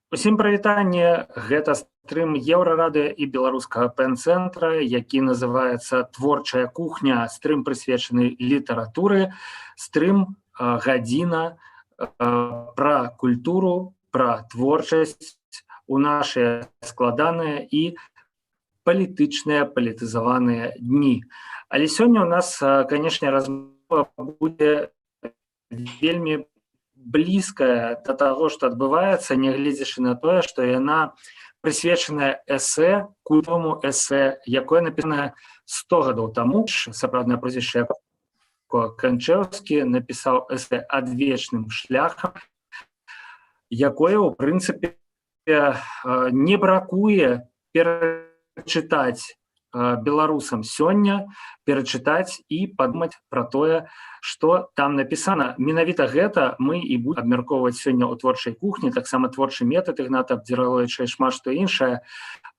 Усім прывітанне, гэта стрым Еўрарадыё і беларускага пэн-цэнтра, які называецца «Творчая кухня», стрым прысвечаны літаратуры, стрым гадзіна пра культуру, пра творчасць у нашыя складаныя і палітычныя, палітызаваныя дні. Але сёння у нас, канешне, размова будзе вельмі блізкая да таго, што адбываецца, нягледзячы на тое, што яна прысвечаная эсэ, культоваму эсэ, якое напісана 100 гадоў таму. Сапраўднае прозвішча Канчэўскі напісаў эсэ «Адвечным шляхам», якое, у прынцыпе, не бракуе перачытаць беларусам сёння, перачытаць і падумаць пра тое, што там напісана. Менавіта гэта мы і будзем абмяркоўваць сёння ў творчай кухні, таксама творчы метад Ігната Абдзіраловіча і шмат што іншае.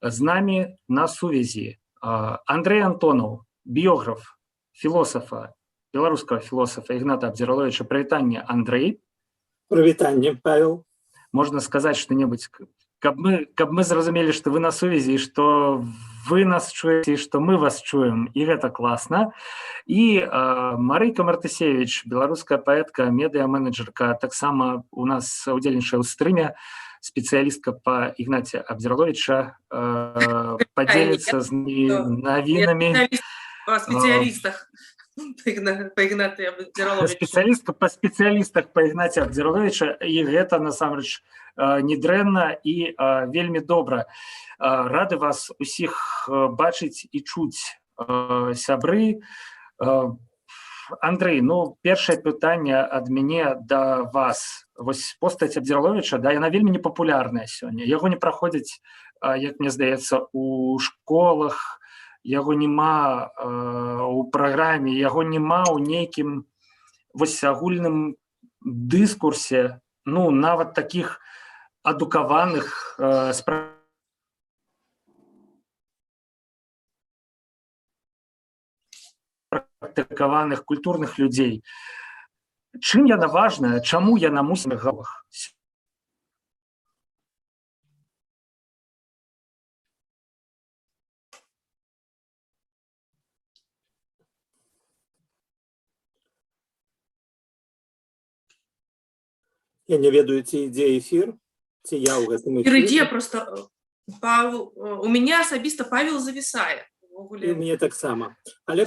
З намі на сувязі Андрэй Антонаў, біёграф, філосафа, беларускага філосафа Ігната Абдзіраловіча. Прывітанне, Андрэй. Прывітанне, Павел. Можна сказаць што-небудзь, каб мы зразумелі, што вы на сувязі, што вы нас чуеце, што мы вас чуем, і гэта класна. І Марыйка Мартысевіч, беларуская паэтка, медыа-менеджерка, таксама у нас удзельнічае ў стрыме, спецыялістка па Ігнаце Абдзіраловіча, падзеліцца з навінамі. Па спецыялістах па Ігнаце Абдзіраловіча. Спецыялістка па спецыялістах па Ігнаце Абдзіраловіча, і гэта, насамрэч, недрэнна і вельмі добра. Рады вас усіх бачыць і чуць, сябры. Андрэй, першае пытанне ад мяне да вас. Вось постаць Абдзіраловіча, яна вельмі непапулярная сёння. Яго не праходзяць, як мне здаецца, у школах, яго няма ў праграме, яго няма ў нейкім агульным дыскурсе, нават такіх адукаваных, практыкаваных культурных людзей. Чым яна важная, чаму яна мусіць на галах? Я не ведаю, ці ідзе эфір, ці я ў гэтым эфіры. Ідзе, просто, Павел, у мяне асабіста Павел завісае. І мне таксама. Але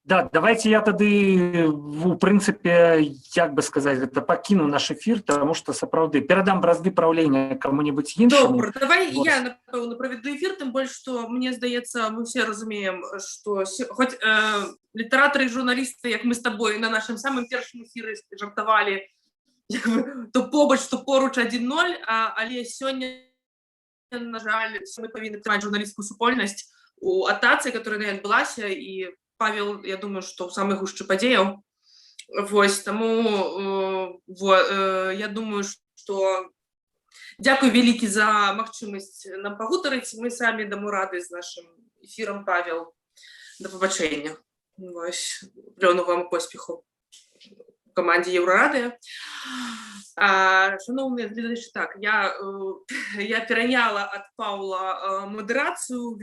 давайте я тады, у прынцыпе, як бы сказаць, гэта пакіну наш эфір, таму што сапраўды перадам бразды праўлення каму-небудзь іншаму. Добра, давай я, напэўна, правяду эфір, тым больш, што, мне здаецца, мы все разумеем, што хоць літаратары і журналісты, як мы з табой на нашым самым першым эфіры жартавалі, то побач, то поруч 1-0, але сёння, на жаль, мы павінны трымаць журналісцкую супольнасць у атацы, которая адбылася, і Павел, я думаю, што ў самых гушчы падзеяў. Вось, таму я думаю, што дзякуй вялікі за магчымасць нам пагутарыць. Мы самі даму рады з нашым эфірам, Павел. Да пабачэння. Вось, плёну вам поспеху у камандзе Еўрарадыё. Шановныя гледачы, так, я пераняла ад Паўла мадэрацыю.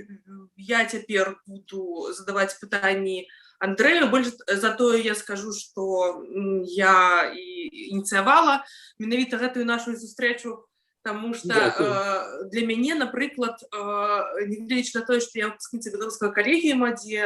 Я цяпер буду задаваць пытанні Андрэю. Больш за тое я скажу, што я ініцыявала менавіта гэтую нашу сустрэчу, таму што для мяне, напрыклад, нягледзячы на тое, што я выпускніца беларускага калегіума, дзе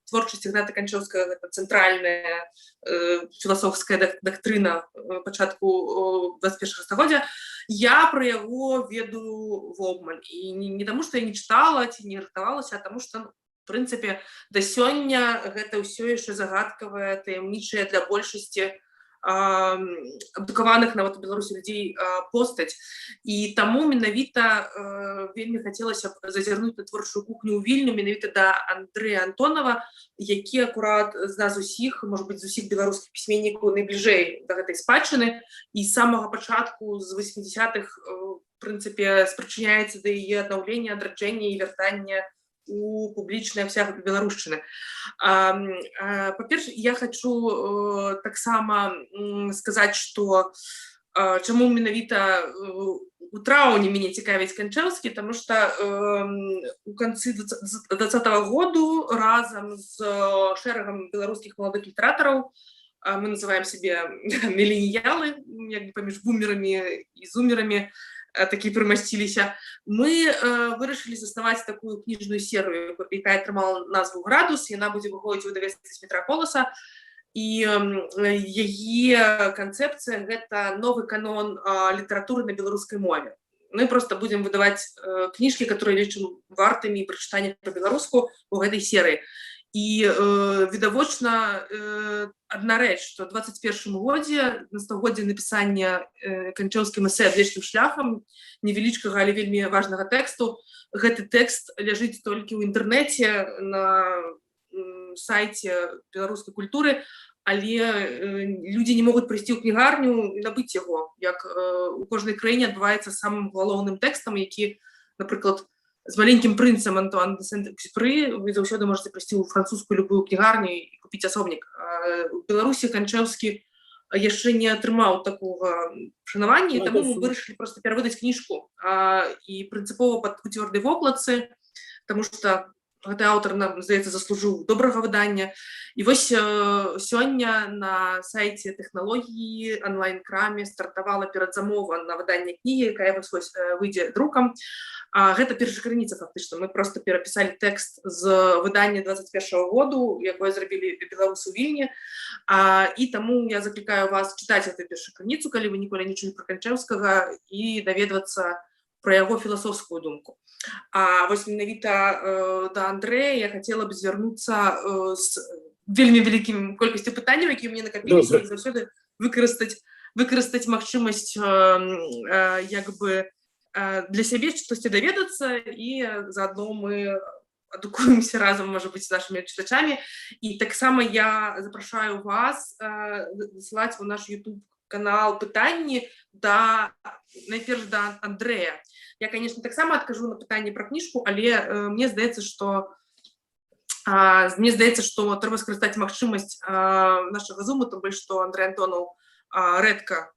творчасць Ігната Канчэўскага — гэта цэнтральная філасофская дактрына пачатку 21-го стагоддзя, я пра яго ведаю вобмаль. І не таму, што я не чытала ці не рыхтавалася, а таму што, в прынцыпе, да сёння гэта ўсё яшчэ загадкавая, таямнічая для большасці адукаваных нават у Беларусі людзей постаць. І таму менавіта вельмі хацелася б зазірнуць на творчую кухню ў Вільню, менавіта да Андрэя Антонава, які акурат з нас усіх, можа быць, з усіх беларускіх пісьменнікаў найбліжэй да гэтай спадчыны, і з самага пачатку, з 80-х, в прынцыпе, спрычыняецца да яе аднаўлення, адраджэння і вяртання у публічны абсяг беларушчыны. Па-першае, я хочу таксама сказаць, што Чаму менавіта у траўні мяне цікавіць Канчэўскі, таму што у канцы 2020 году разам з шэрагам беларускіх маладых літаратараў, мы называем сябе міленіялы, як бы паміж бумерамі і зумерамі, такі прымасціліся, мы вырашылі заснаваць такую кніжную серыю, якая атрымала назву «Градус», яна будзе выходзіць у выдавецтве Сметра Коласа, і яе канцэпцыя – гэта новы канон літаратуры на беларускай мове. Мы проста будзем выдаваць кніжкі, которые лічым вартымі прачытання па-беларуску ў гэтай серыі. І відавочна адна рэч, што ў 21 годзе, на 100годдзе напісання Канчэўскім эсэ «Адлечным шляхам», невялічкага, але вельмі важнага тэксту, гэты тэкст ляжыць толькі ў інтэрнэце на сайце беларускай культуры, але людзі не могуць прыйсці ў кнігарню і набыць яго, як у кожнай краіне адбываецца самым галоўным тэкстам, які, напрыклад, з маленькім прынцам Антуан де Сент-Экзюпері вы заўсёды можете прыйсці ў французскую любую кнігарню і купіць асобнік. У Беларусі Канчэўскі яшчэ не атрымаў такога шанавання, і таму мы вырашылі проста перавыдаць кніжку і прынцыпова у цвёрдай вокладцы, таму што гэты аўтар, нам здаецца, заслужыў добрага выдання. І вось сёння на сайце тэхналогіі онлайн-краме стартавала перадзамова на выданне кнігі, якая вось выйдзе друкам. Гэта першая крыніца, фактычна. Мы проста перапісалі тэкст з выдання 21 году, якое зрабілі беларусы ў Вільні. І таму я заклікаю вас чытаць гэту першую крыніцу, калі вы ніколі не чулі пра Канчэўскага, і даведвацца пра яго філасофскую думку. Вось менавіта да Андрэя я хацела б звярнуцца з вельмі вялікім колькасцю пытанняў, якія мне накапіліся, і заўсёды выкарыстаць магчымасць як бы для сябе штосьці даведацца, і заадно мы адукуемся разам, можа быць, з нашымі чытачамі. І таксама я запрашаю вас засылаць у наш YouTube-канал пытанні найперш да Андрэя. Я, конечно, таксама адкажу на пытанне пра кніжку, але мне здаецца, што трэба скарыстаць магчымасць нашага зуму, тым больш, што Андрэй Антонаў рэдка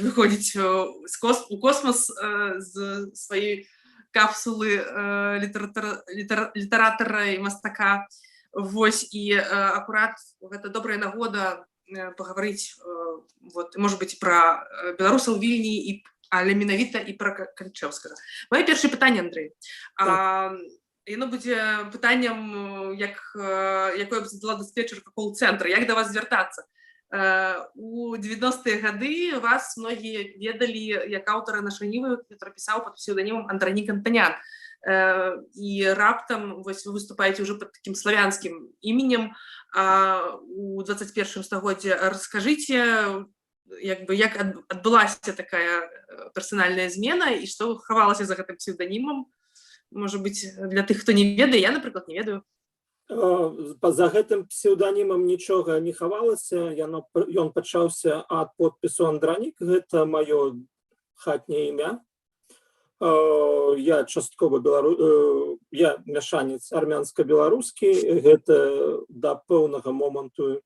выходзіць у космас з сваёй капсулы літаратара і мастака. Вось, і акурат гэта добрая нагода пагаварыць, можа быць, пра беларусаў Вільні, але менавіта і пра Канчэўскага. Маё першае пытанне, Андрэй. Яно будзе пытанням, якое б задала дыспетчерка кол-цэнтра. Як да вас звяртацца? У 90-е гады вас многія ведалі як аўтара «Нашанівы», который пісаў пад псеўданімам Андранік Антанян. І раптам вы выступаеце ўжо пад такім славянскім іменем у 21 стагоддзе. Раскажыце, як адбылася такая персанальная змена і што хавалася за гэтым псеўданімам? Можа быць, для тых, хто не ведае, я, напрыклад, не ведаю. За гэтым псеўданімам нічога не хавалася. Ён пачаўся ад подпісу Андранік. Гэта маё хатняе імя. Я часткова я мяшанец армянска-беларускі. Гэта да пэўнага моманту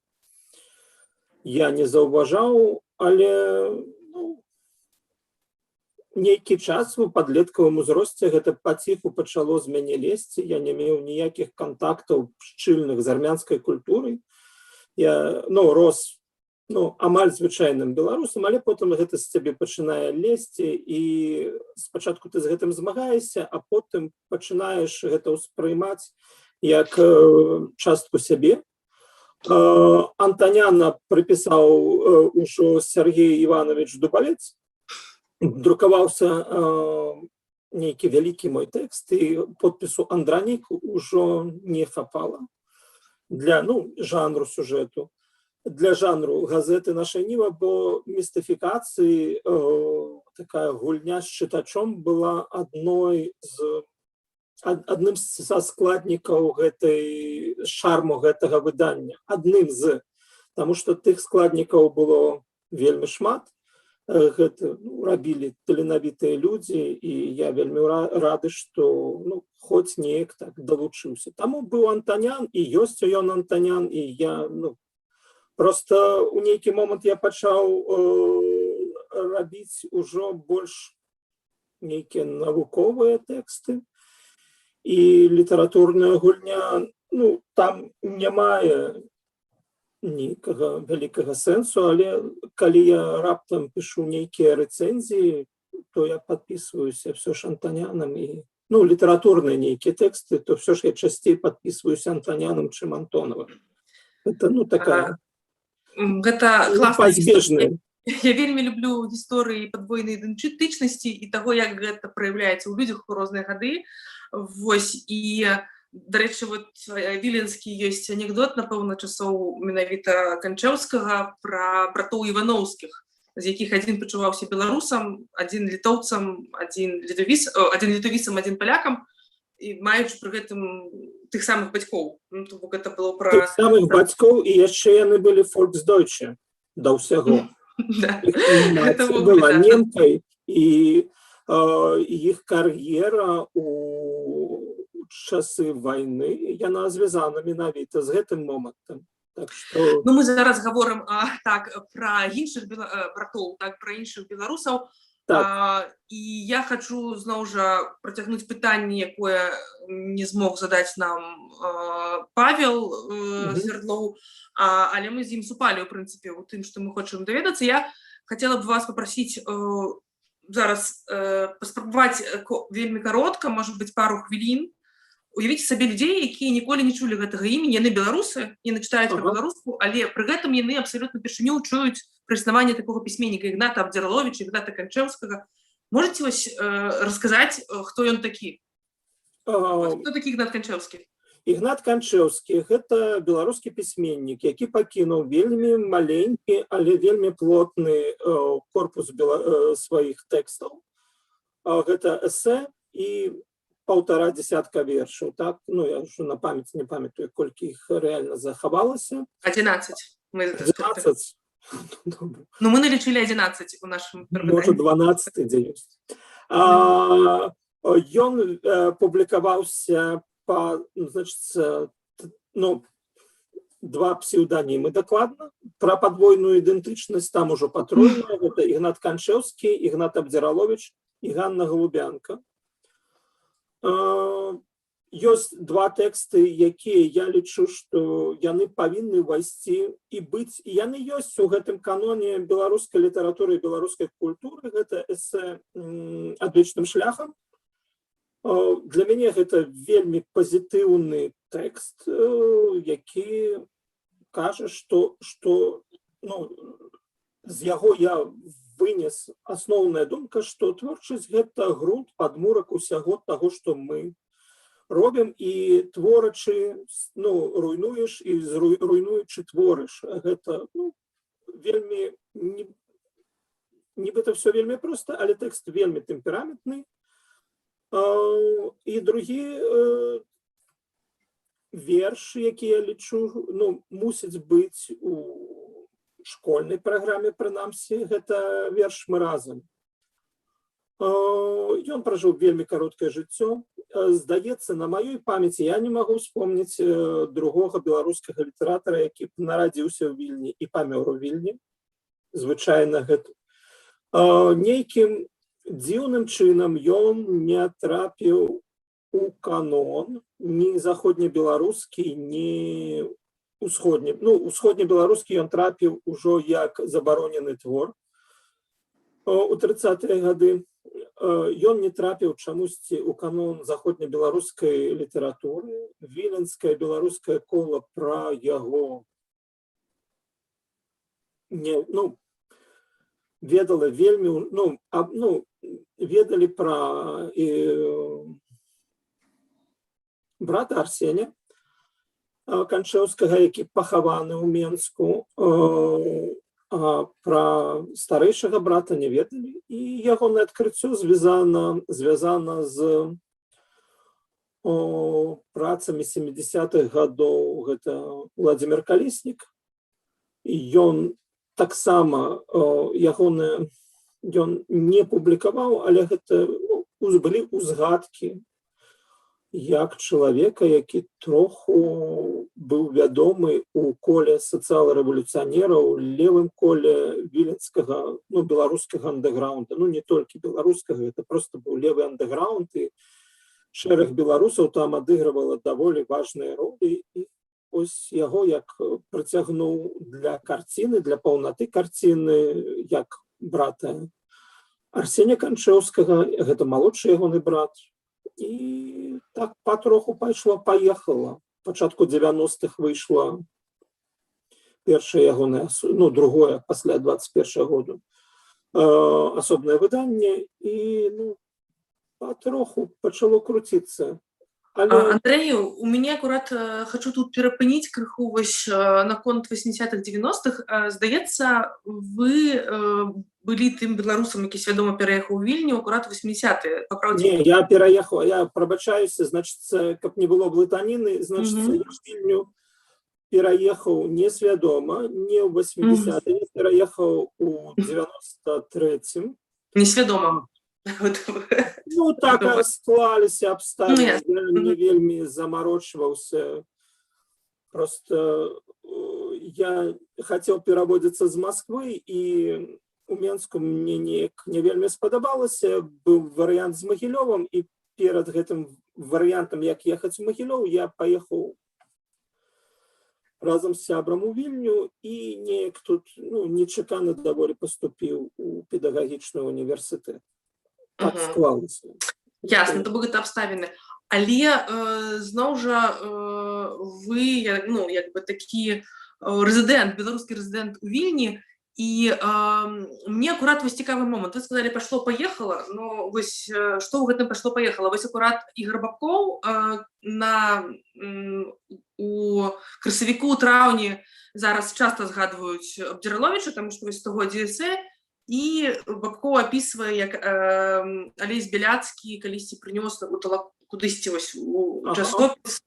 я не заўважаў, але нейкі час у падлеткавым узросце гэта паціху пачало з мяне лезці. Я не меў ніякіх кантактаў шчыльных з армянскай культурай. Я рос амаль звычайным беларусам, але потым гэта з цябе пачынае лезці, і спачатку ты з гэтым змагаешся, а потым пачынаеш гэта ўспрымаць як частку сябе. Антаняна прыпісаў ужо Сергей Іванович Дубалец. Друкаваўся нейкі вялікі мой тэкст, і подпісу Андранік ужо не хапала для жанру сюжэту, для жанру газеты «Нашаніва», бо містыфікацыі, такая гульня з чытачом была адным са складнікаў шарму гэтага выдання. Адным з, таму што тых складнікаў было вельмі шмат. Гэта рабілі таленавітыя людзі, і я вельмі рады, што хоць неяк так далучыўся. Таму быў Антанян, і ёсць ён Антанян, і я проста у нейкі момант я пачаў рабіць ужо больш нейкія навуковыя тэксты, і літаратурная гульня, ну, там не мае нейкага вялікага сэнсу, але калі я раптам пішу нейкія рэцэнзіі, то я падпісваюся все ж Антонянам, і, ну, літаратурныя нейкія тэксты, то все ж я часцей падпісваюся Антонянам, чым Антонова. Это, ну, такая Гэта класна. пазбежная. Я вельмі люблю гісторыі падвойнай ідэнтычнасці і таго, як гэта праяўляецца ў людзях у розныя гады. Вось, і, дарэчы, вот віленскі ёсць анекдот, напэўна, часоў менавіта Канчэўскага пра братоў Івановскіх, з якіх адзін пачуваўся беларусам, адзін літоўцам, адзін літовісам, адзін палякам, і маючы пры гэтым тых самых бацькоў. Ну, то бок гэта было пра... Тых самых бацькоў, і яшчэ яны былі фольксдойче да ўсяго. Маці была немкай, і іх кар'ера у часы вайны, яна звязана менавіта з гэтым момантам. Так што... Ну, мы зараз гаворым пра іншых братоў, пра іншых беларусаў. Так. І я хачу, зноў жа, працягнуць пытанне, якое не змог задаць нам Павел Свердлоў, але мы з ім супалі, ў прынцыпе, у тым, што мы хочам даведацца. Я хацела б вас папрасіць зараз паспрабаваць вельмі каротка, можа быць, пару хвілін, уявіце сабе людзей, якія ніколі не чулі гэтага імені, яны беларусы, яны чытаюць па-беларуску, але пры гэтым яны абсалютна упершыню чуюць пра існаванне такога пісьменніка Ігната Абдзіраловіча, Ігната Канчэўскага. Можаце вось расказаць, хто ён такі? Хто такі Ігнат Канчэўскі? Ігнат Канчэўскі – гэта беларускі пісьменнік, які пакінуў вельмі маленькі, але вельмі плотны корпус сваіх тэкстаў. Гэта эсэ і 1,5 десятка вершаў, так? Ну, я ўжо на памяць не памятаю, колькі іх рэальна захавалася. 11. 11. Ну, мы налічылі 11 у нашым перавыданні. Можа, 12 дзе ёсць. Ён публікаваўся па, значыць, ну, 2 псеўданімы дакладна. Пра падвойную ідэнтычнасць там ужо патройная. Гэта Ігнат Канчэўскі, Ігнат Абдзіраловіч і Ганна Голубянка. Ёсць 2 тэксты, якія я лічу, што яны павінны ўвайсці і быць, і яны ёсць у гэтым каноне беларускай літаратуры і беларускай культуры. Гэта эсэ «Адвечным шляхам». Для мяне гэта вельмі пазітыўны тэкст, які кажа, што ну, з яго я вынес асноўная думка, што творчасць – гэта грунт, падмурак усяго таго, што мы робім, і творачы, ну, руйнуеш, і руйнуючы творыш. Гэта, ну, вельмі, нібыта все вельмі проста, але тэкст вельмі тэмпераментны. І другі верш, які я лічу, ну, мусіць быць у школьнай праграме, прынамсі, гэта верш «Мы разам». Ён пражыў вельмі кароткае жыццё. Здаецца, на маёй памяці я не магу вспомніць другога беларускага літаратара, які нарадзіўся ў Вільні і памёр у Вільні. Звычайна гэта. Нейкім дзіўным чынам ён не трапіў у канон, ні заходнебеларускі, ні усходні. Ну, усходнебеларускі ён трапіў ужо як забаронены твор у 30-е гады. Ён не трапіў чамусьці ў канон заходнебеларускай літаратуры. Віленскае беларускае кола пра яго не, ну, ведала вельмі, ну, ведалі пра брата Арсеня Канчэўскага, які пахаваны ў Менску, а пра старэйшага брата не ведалі. І ягонае адкрыццё звязана з працамі 70-х гадоў. Гэта Владзімір Каліснік. І ён таксама ягонае ён не публікаваў, але гэта, ну, былі ўзгадкі як чалавека, які троху быў вядомы у коле сацыял-рэвалюцыянераў, левым коле віленскага, беларускага андэграунда. Не толькі беларускага, это просто быў левы андэграунд, і шэраг беларусаў там адыгрывала даволі важныя ролі. І ось яго як прыцягнуў для карціны, для паўнаты карціны, як брата Арсеня Канчэўскага, гэта малодшы ягоны брат. І так патроху пайшло-паехала. Пачатку 90-х выйшла першае ягонае, другое пасля 21-го году асобнае выданне, і патроху пачало круціцца. Андрею, у меня аккурат хочу тут перапыніць крыху вось наконт 80-х, 90-х. Здаецца, вы былі тым беларусам, які свядома пераехаў у Вільню акурат 80-е. Не, я пераехаў, я прабачаюся, значыцца, каб не было блытаніны, значыцца, я в Вільню пераехаў несвядома, не ў 80-е, я пераехаў у 93-м. Несвядома. Так склаліся абставіны, я не вельмі замарочваўся. Просто я хацеў пераводзіцца з Масквы, і у Менску мне неяк не вельмі спадабалася. Быў варыянт з Магілёвам, і перад гэтым варыянтам, як ехаць у Магілёў, я паехаў разам з сябрам у Вільню, і неяк тут нечакана даволі паступіў у педагагічны універсітэт. Так склалася. Ясна, то гэта абставіны. Але зноў жа вы такі рэзідэнт, беларускі рэзідэнт у Вільні, і мне акурат вось цікавы момант. Вы сказалі, пашло-паехала, вось што ў гэтым пашло-паехала? Вось акурат Ігор Бабкоў у красавіку, траўні зараз часта згадваюць Абдзіраловіча, таму што вось стагоддзе эсэ, і Бабкоў апісвае, як Алесь Беляцкі калісьці прынёс кудысьці у часопіс,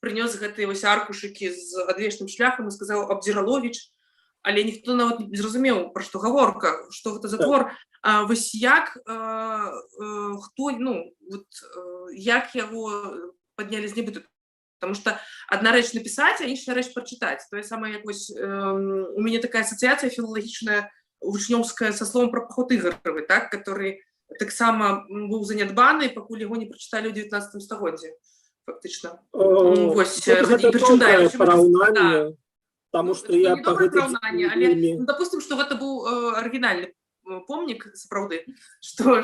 прынёс гэтыя вось аркушыкі з адвечным шляхам і сказаў Абдзіраловіч, але ніхто нават не зразумеў, пра што гаворка, што гэта за твор. Вось як, як яго паднялі з небыту? Потому что одна рэч напісаць, а іншая рэч прачытаць. Тое самае, як вось у мяне такая асацыяцыя філалагічная вучнёўская са словом пра паход Ігоравы, так, который таксама быў занядбаны, пакуль яго не прачыталі ў 19 стагоддзі, фактычна. Гэта тонкае параўнанне, таму што я па гэтым... Допустим, што гэта быў арыгінальны помнік, сапраўды, што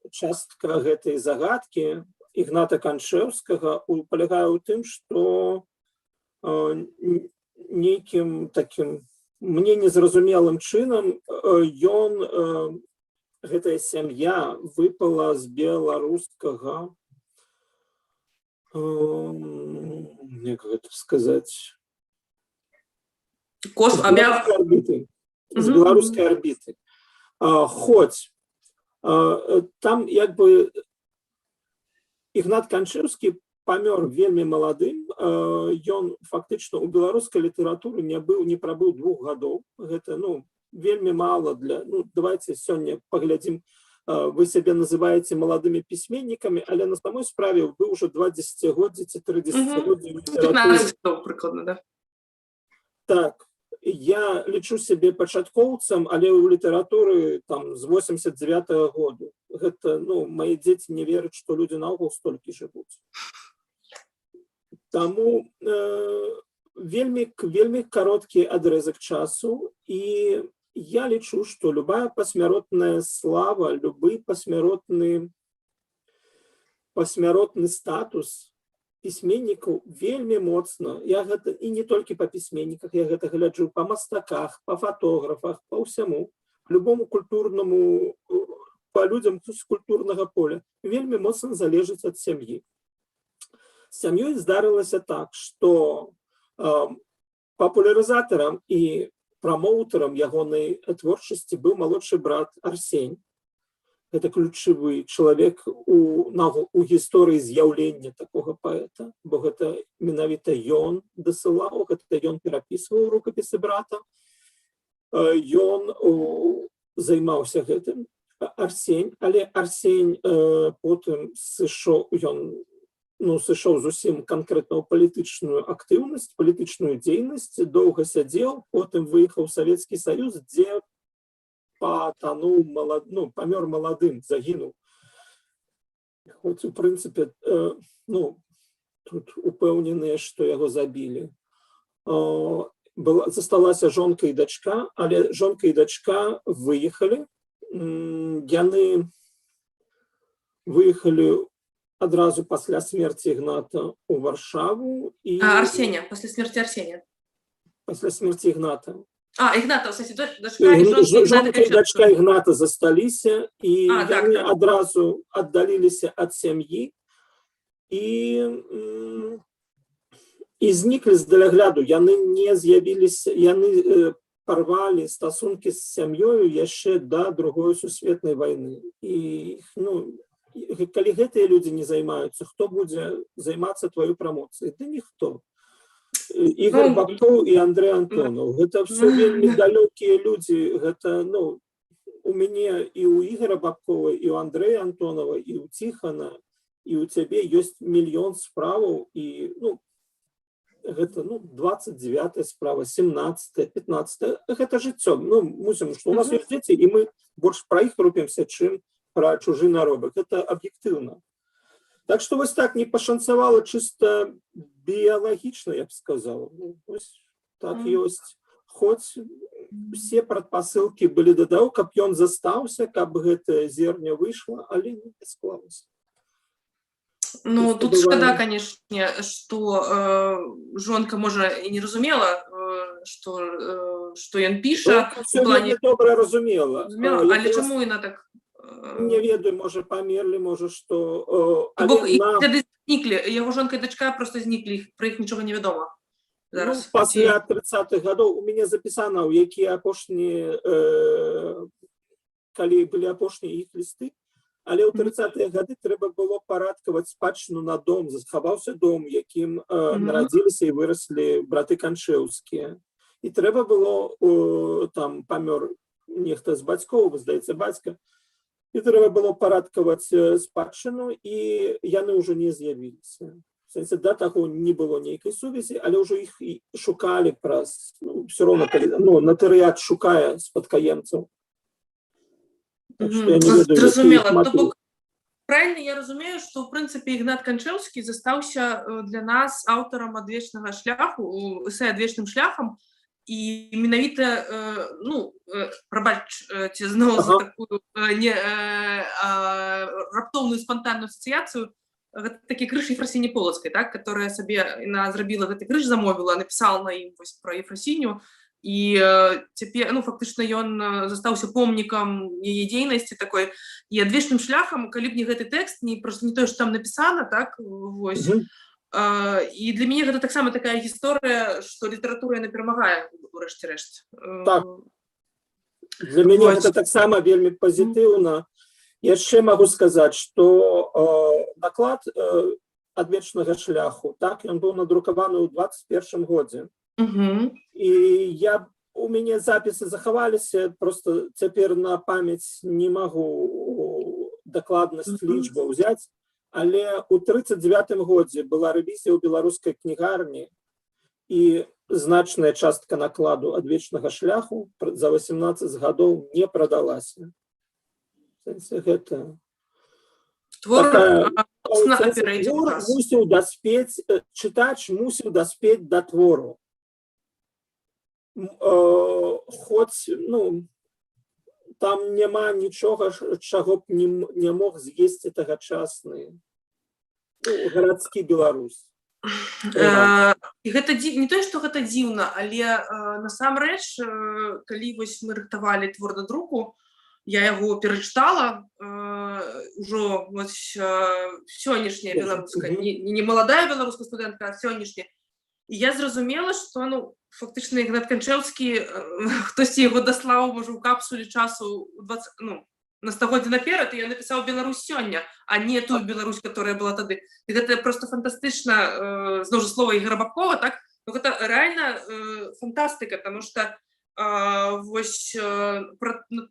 частка гэтай загадкі Ігната Канчэўскага палягае ў тым, што нейкім такім мне незразумелым чынам гэтая сям'я выпала з беларускага, як гэта сказаць, з беларускай арбіты. Хоць там як бы Ігнат Канчэўскі памёр вельмі маладым, ён фактычна ў беларускай літаратуры не прабыў 2 гадоў. Гэта вельмі мала для... давайте сёння паглядзім, вы сябе называеце маладымі пісьменнікамі, але на самой справе вы ўжо 2 дзесяцігоддзі ці 3 дзесяцігоддзі літаратуры. 15 гадоў, прыкладна, да? Так. Я лічу сябе пачаткоўцам, але ў літаратуры там з 89-го году. Гэта, мае дзеці не вераць, што людзі наогул столькі жывуць. Таму вельмі кароткі адрезак часу, і я лічу, што любая пасмяротная слава, любы пасмяротны статус пісьменнікаў вельмі моцна. Я гэта і не толькі па пісьменніках, я гэта гляджу па мастаках, па фатографах, па ўсяму, любому культурнаму, па людзям з культурнага поля. Вельмі моцна залежыць ад сям'і. З сям'ёй здарылася так, што папулярызатарам і прамоўтарам ягонай творчасці быў малодшы брат Арсень. Гэта ключавы чалавек у гісторыі з'яўлення такога паэта, бо гэта менавіта ён дасылаў, гэта ён перапісваў рукапісы брата. Ён займаўся гэтым. Арсень, але Арсень потым сышоў, ён сышоў зусім канкрэтна ў палітычную актыўнасць, палітычную дзейнасць, доўга сядзеў, потым выехаў у Савецкі Саюз, дзе патануў, памёр маладым, загінуў. Хоць, у прынцыпе, тут упэўненыя, што яго забілі. Засталася жонка і дачка, але жонка і дачка выехалі. Яны выехалі адразу пасля смерці Ігната ў Варшаву. Арсеня, пасля смерці Арсеня. Пасля смерці Ігната. Ігната, в сэнсе, дачка і жонка і дачка Ігната засталіся, і яны адразу аддаліліся ад сям'і і зніклі з далягляду. Яны не з'явіліся, яны парвалі стасункі з сям'ёю яшчэ да Другой сусветнай вайны. І, калі гэтыя людзі не займаюцца, хто будзе займацца тваёй прамоцыяй? Да ніхто. Ігор Бабкоў і Андрэй Антонаў. Гэта все вельмі далёкія людзі. Гэта, у мяне і ў Ігора Бабкова, і ў Андрэя Антонова, і ў Ціхана, і ў цябе ёсць мільён справаў, і, гэта, 29-я справа, 17-я, 15-я, гэта жыццё. Мусім, што у нас ёсць дзеці, і мы больш пра іх рупімся, чым пра чужы наробак. Гэта аб'ектыўна. Так што вось так не пашанцавала чыста біялагічна, я б сказала. Вось так ёсць. Хоць усе прадпасылкі былі да таго, каб ён застаўся, каб гэтае зерня выйшла, але не склалася. Тут шкада, канешне, што жонка, можа, і не разумела, што ён піша. Все вельмі добра разумела. Але чаму яна так... Не ведаю, можа, памерлі, можа, што... Тады зніклі, яго жонка і дачка проста зніклі, пра іх нічога не вядома. Пасля 30-х гадоў у мяне запісана, у якія апошнія, калі былі апошнія іх лісты, але ў 30-е гады трэба было парадкаваць спадчыну на дом, захаваўся дом, якім нарадзіліся і выраслі браты Канчэўскія. І трэба было, там памёр нехта з бацькоў, здаецца, бацька, і трэба было парадкаваць спадчыну, і яны ўжо не з'явіліся. В сэнсе, да таго не было нейкай сувязі, але ўжо іх шукалі праз, все роўна, натарыят шукае спадкаемцаў. Зразумела. То бок, правильно я разумею, што, ў прынцыпе, Ігнат Канчэўскі застаўся для нас аўтарам адвечнага шляху, эсэ адвечным шляхам, і менавіта, прабачце зноў за такую раптоўную спантанную асацыяцыю, гэта такі крыж Ефрасіні Полацкай, так, которая сабе зрабіла гэты крыж, замовіла, напісала на ім пра Ефрасіню, і цяпер, фактычна, ён застаўся помнікам яе дзейнасці такой, і адвечным шляхам, калі б не гэты тэкст, проста не тое, што там напісана, так, вось. І для мяне гэта таксама такая гісторыя, што літаратура яна перамагае, урэшце рэшт. Так. Для мяне гэта таксама вельмі пазітыўна. Яшчэ магу сказаць, што даклад адвечнага шляху, так, ён быў надрукаваны ў 21 годзе. І у мяне запісы захаваліся, просто цяпер на памяць не магу дакладнасць лічбаў ўзяць, але ў 39 годзе была рэвізія ў беларускай кнігарні, і значная частка накладу адвечнага шляху за 18 гадоў не прадалася. Гэта мусіў даспець, чытач мусіў даспець да твору. Хоць, там няма нічога, чаго б не мог з'есці тагачасны гарадскі беларус. І гэта не тое, што гэта дзіўна, але насамрэч, калі вось мы рыхтавалі твор да друку, я яго перачытала, ужо сённяшняя беларуска, не маладая беларуска студэнтка, а сённяшняя. І я зразумела, што фактычна Ігнат Канчэўскі, хтосьці яго даслаў, можа, у капсуле часу на стагоддзе наперад, і я напісаў Беларусь сёння, а не тую Беларусь, которая была тады. І гэта просто фантастычна, зноў жа слова Ігора Бабкова, так? Гэта рэальна фантастыка, таму што вось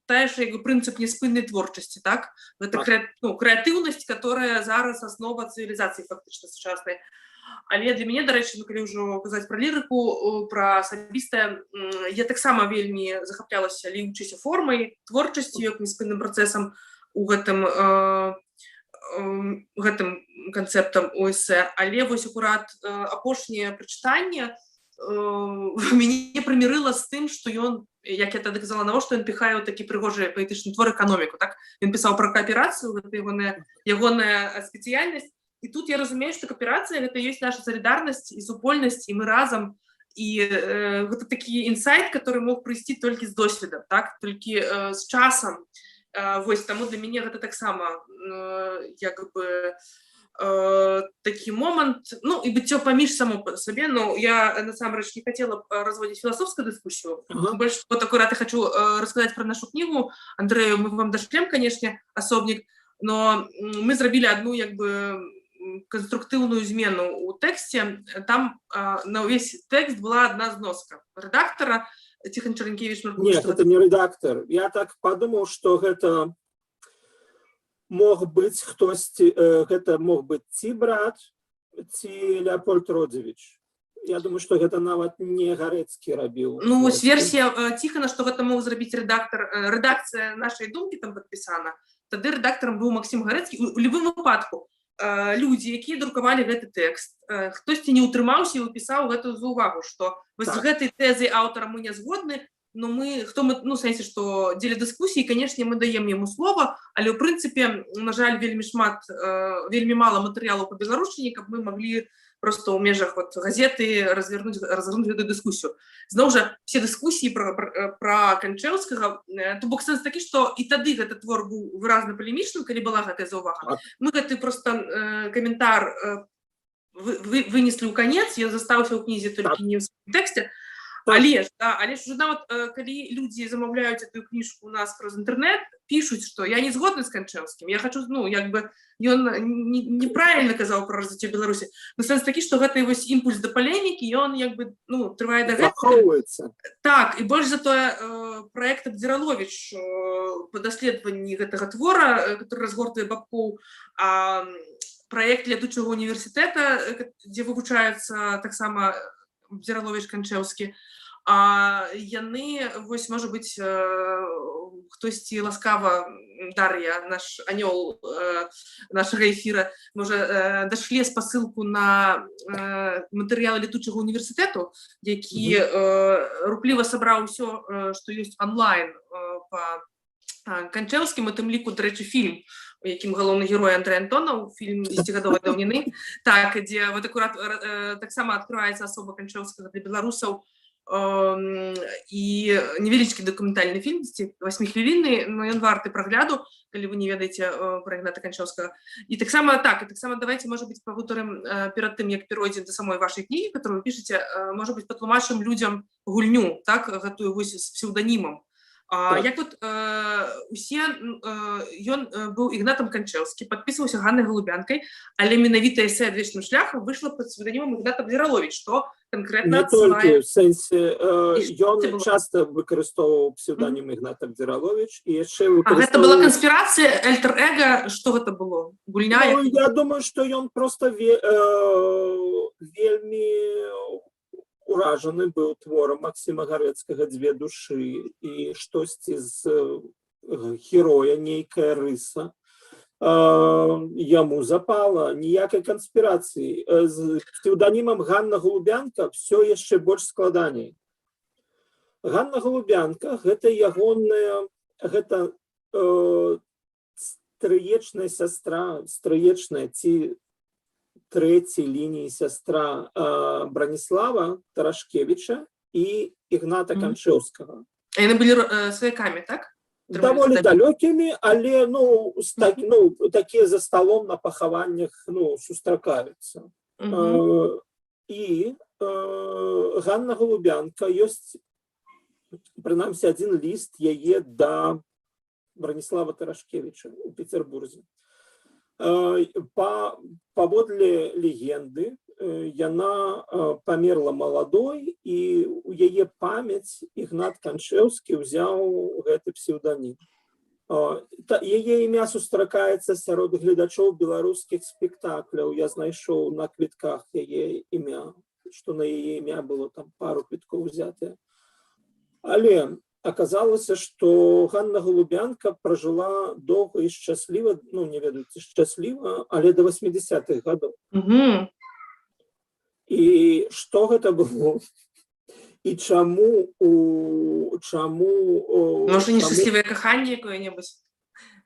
тая ж прынцып няспыннай творчасці, так? Гэта крэатыўнасць, которая зараз аснова цывілізацыі фактычна сучаснай. Але для мяне, дарэчы, калі ўжо казаць пра лірыку, пра асабістае, я таксама вельмі захаплялася ліючыся формай, творчасцю, як няспынным працэсам у гэтым канцэптам у эсэ. Але вось акурат апошняе прачытанне мяне прымірыла з тым, што ён, як я тады казала, навошта ён піхае такі прыгожы паэтычны твор эканоміку, так? Ён пісаў пра кааперацыю, гэта ягоная спецыяльнасць. І тут я разумею, што кааперацыя гэта ёсць наша салідарнасць і супольнасць, і мы разам. І гэта такі інсайт, который мог прыйсці толькі з досведам, так? Толькі з часам. Вось, таму для мяне гэта таксама як бы такі момант, ну, і быццё паміж само па сабе, но я насамрэч не хацела разводзіць філасофскую дыскусію. Больш вот акурат я хочу расказаць пра нашу кнігу. Андрэю, мы вам дашлем, канешне, асобнік, но мы зрабілі адну як бы канструктыўную змену ў тэксце. Там на ўвесь тэкст была адна зноска рэдактара Тихон Черенкевич. Нет, это не редактор. Я так подумал, что это мог быть хтосьці, гэта мог быть ці брат, ці Леопольд Родзевич. Я думаю, что гэта нават не Гарэцкі рабіў. Ну, вось версія Тихона, што гэта мог зрабіць рэдактар, рэдакцыя нашай думкі там падпісана. Тады рэдактарам быў Максім Гарэцкі. У любым выпадку людзі, якія друкавалі гэты тэкст, хтосьці не ўтрымаўся і выпісаў гэтую заўвагу, што вось з гэтай тэзай аўтара мы не згодны, но мы, ну, в сэнсе, што дзеля дыскусіі, канешне, мы даем яму слова, але ў прынцыпе, на жаль, вельмі мала матэрыялаў па беларушчыне, каб мы маглі просто ў межах вот газеты развернуць гэтую дыскусію. Зноў жа, все дыскусіі пра Канчэўскага, то бок сэнс такі, што і тады гэты твор быў выразна палемічным, калі была гэтая заўвага. Мы гэты просто каментар вынеслі ў канец, ён застаўся ў кнізе толькі не ў сваім тэксце. Але ж уже нават калі людзі замаўляюць эту кніжку у нас праз інтэрнэт, пішуць, што я не згодны з Канчэўскім, я хочу, ну, як бы ён неправільна казаў пра развіццё Беларусі. Но сэнс такі, што гэты вось імпульс да палемікі, ён як бы, ну, трывае дагэтуль. Так, і больш за тое, праект Абдзіраловіч па даследаванні гэтага твора, который разгортвае бабкоў, праект летучага універсітэта, дзе вывучаецца таксама Абдзіраловіч, Канчэўскі. Яны, вось, можа быць, хтосьці ласкава, Дар'я, наш анёл нашага эфіра, можа, дашле спасылку на матэрыялы летучага універсітэту, які рупліва сабраў усё, што ёсць онлайн па Канчэўскім, у тым ліку, дарэчы, фільм, у якім галоўны герой Андрэй Антонаў, фільм 10гадовай даўніны, так, дзе вот акурат таксама адкрываецца асоба Канчэўскага для беларусаў, і невялічкі дакументальны фільм, 8-хвілінны, но ён варты прагляду, калі вы не ведаеце пра Ігната Канчэўскага. І таксама давайте, можа быць, пагутарым перад тым, як перайдзем да самой вашай кнігі, которую вы пішаце, можа быць, патлумачым людзям гульню, так, гэтую вось з псеўданімам. Як вот усе, ён быў Ігнатам Канчэўскі, падпісваўся Ганнай Галубянкай, але менавіта эсэ «Адвечным шляхам» выйшла пад псевданімам Ігнат Абдзіраловіч, што канкрэтна адсылае... Не толькі, в сэнсе, ён часта выкарыстоўваў псевданім Ігнат Абдзіраловіч, і яшчэ выкарыстоўваў... Гэта была канспірацыя, альтер-эго, што гэта было? Гульня? Ну, я думаю, што ён проста вельмі... уражаны быў творам Максіма Гарэцкага «Дзве душы», і штосьці з героя, нейкая рыса, яму запала, ніякай канспірацыі. З псеўданімам Ганна Галубянка все яшчэ больш складаней. Ганна Галубянка — гэта ягоная, гэта стрыечная сястра, стрыечная ці трэцяй лініі сястра Браніслава Тарашкевіча і Ігната Канчэўскага. Яны былі сваякамі, так? Даволі далёкімі, але, ну, такія за сталом на пахаваннях, ну, сустракаюцца. І Ганна Галубянка, ёсць, прынамсі, адзін ліст яе да Браніслава Тарашкевіча ў Петербурзе. Паводле легенды, яна памерла маладой, і у яе памяць Ігнат Канчэўскі ўзяў гэты псеўданім. Яе імя сустракаецца сярод гледачоў беларускіх спектакляў. Я знайшоў на квітках яе імя, што на яе імя было там пару квіткоў узятыя. Але аказалася, што Ганна Голубянка пражыла доўга і шчасліва, ну, не ведаю, ці шчасліва, але до 80-х гадоў. І што гэта было? І чаму... Можа, нешчаслівае каханне якое-небудзь?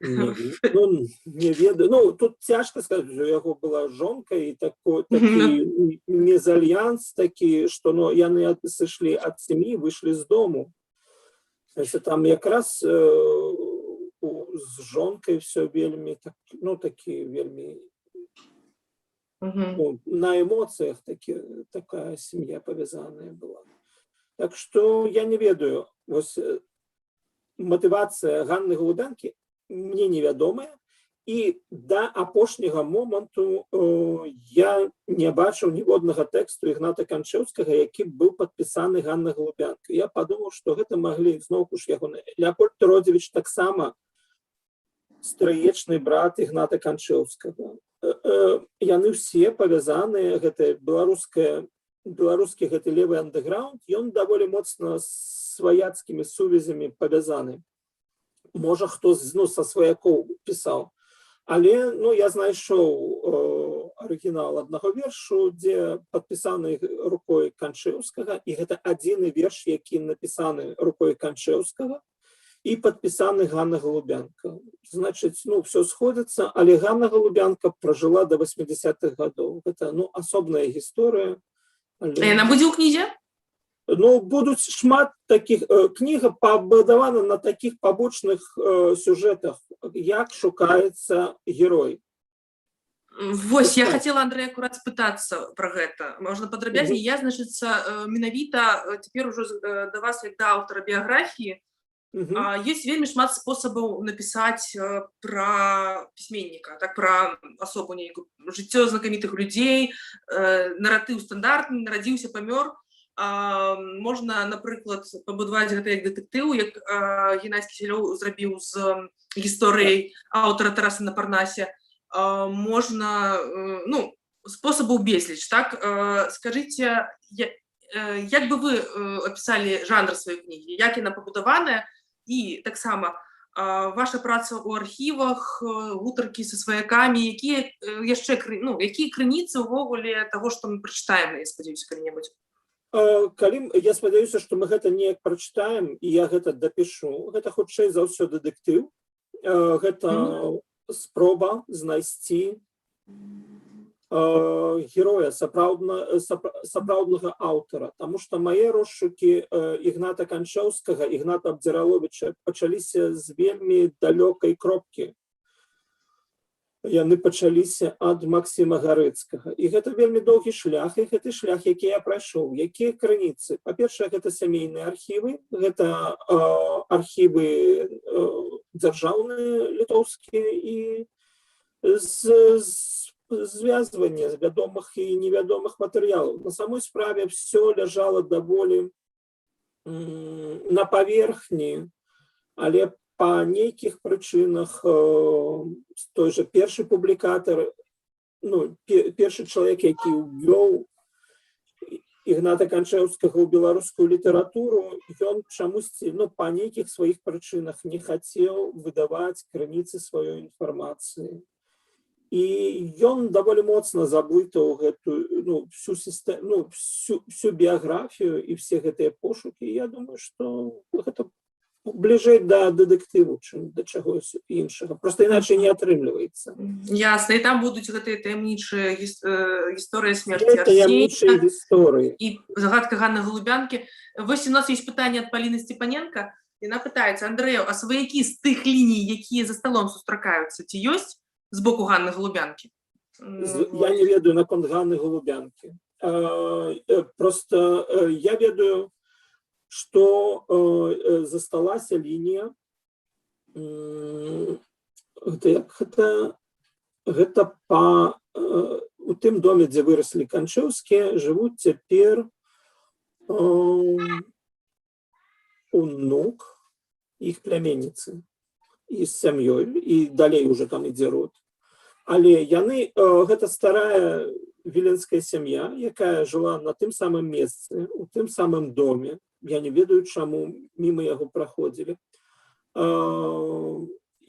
Не ведаю. Ну, тут цяжка сказаць, што у яго была жонка і такі мезальянс такі, што яны сышлі ад сям'і, выйшлі з дому. Там якраз з жонкай все вельмі, ну, такі вельмі на эмоцыях такая сям'я павязаная была. Так што я не ведаю, вось матывацыя Ганны Голубянкі мне невядомая, і да апошняга моманту я не бачыў ніводнага тэксту Ігната Канчэўскага, які быў падпісаны Ганна Голубянка. Я падумаў, што гэта маглі зноўку ж яго... Леапольд Родзевіч таксама стрыечны брат Ігната Канчэўскага. Яны ўсе павязаныя, гэта беларускі гэты левы андэграунд, ён даволі моцна сваяцкімі сувязямі павязаны. Можа, хто са сваякоў пісаў. Але я знайшоў арыгінал аднаго вершу, дзе падпісаны рукой Канчэўскага, і гэта адзіны верш, які напісаны рукой Канчэўскага і падпісаны Ганна Голубянка. Значыць, все сходзіцца, але Ганна Голубянка пражыла до 80-х гадоў. Гэта, асобная гісторыя. Яна будзе ў кнізе? Будуць шмат такіх, кніга пабудавана на такіх пабочных сюжэтах, як шукаецца герой. Вось, я хотела, Андрэй, акурат спытацца пра гэта. Можна падрабязней? Я, значыцца, менавіта цяпер ужо да вас, як да аўтара біяграфіі, ёсць вельмі шмат спосабаў напісаць пра пісьменніка, так, пра асобу нейкую, жыццё знакамітых людзей, наратыў стандартны, нарадзіўся, памёр. Можна, напрыклад, пабудаваць гэта як дэтэктыў, як Геннадзь Кісялёў зрабіў з гісторыяй аўтара Тараса на Парнасе. Можна, спосабаў безліч, так? Скажыце, як бы вы апісалі жанр сваёй кнігі, як яна пабудаваная, і таксама ваша праца ў архівах, гутаркі са сваякамі, якія яшчэ, якія крыніцы ўвогуле таго, што мы прачытаем, я спадзяюся, калі-небудзь? Я спадзяюся, што мы гэта неяк прачытаем, і я гэта дапішу. Гэта хутчэй за ўсё дэтэктыў. Гэта спроба знайсці героя, сапраўднага аўтара. Таму што мае розшукі Ігната Канчэўскага, Ігната Абдзіраловіча пачаліся з вельмі далёкай кропкі. Яны пачаліся ад Максіма Гарэцкага. І гэта вельмі доўгі шлях, і гэты шлях, які я прайшоў. Якія крыніцы? Па-першае, гэта сямейныя архівы, гэта архівы дзяржаўныя, літоўскія, і звязванне з вядомых і невядомых матэрыялаў. На самой справе все ляжала даволі на паверхні, але па нейкіх прычынах той жа першы публікатар, першы чалавек, які ўвёў Ігната Канчэўскага ў беларускую літаратуру, ён чамусьці, па нейкіх сваіх прычынах не хацеў выдаваць крыніцы сваёй інфармацыі. І ён даволі моцна заблытаў гэтую, всю біяграфію і все гэтыя пошукі. Я думаю, што гэта бліжэй да дэтэктыву, чым да чагось іншага. Проста іначай не атрымліваецца. Ясна, і там будуць гэтыя таямнічыя гісторыі смерці Арсенія і загадка Ганны Голубянкі. Вось у нас ёсць пытанне ад Паліны Сцепаненка. Яна пытаецца: Андрэю, а сваякі з тых ліній, якія за сталом сустракаюцца, ці ёсць з боку Ганны Голубянкі? Я не ведаю наконт Ганны Голубянкі. Просто я ведаю, што засталася лінія, гэта у тым доме, дзе выраслі Канчэўскія, жывуць цяпер унук іх пляменніцы і з сям'ёй, і далей уже там ідзе род. Але яны, гэта старая віленская сям'я, якая жыла на тым самым месцы, у тым самым доме. Я не ведаю, чаму міма яго праходзілі.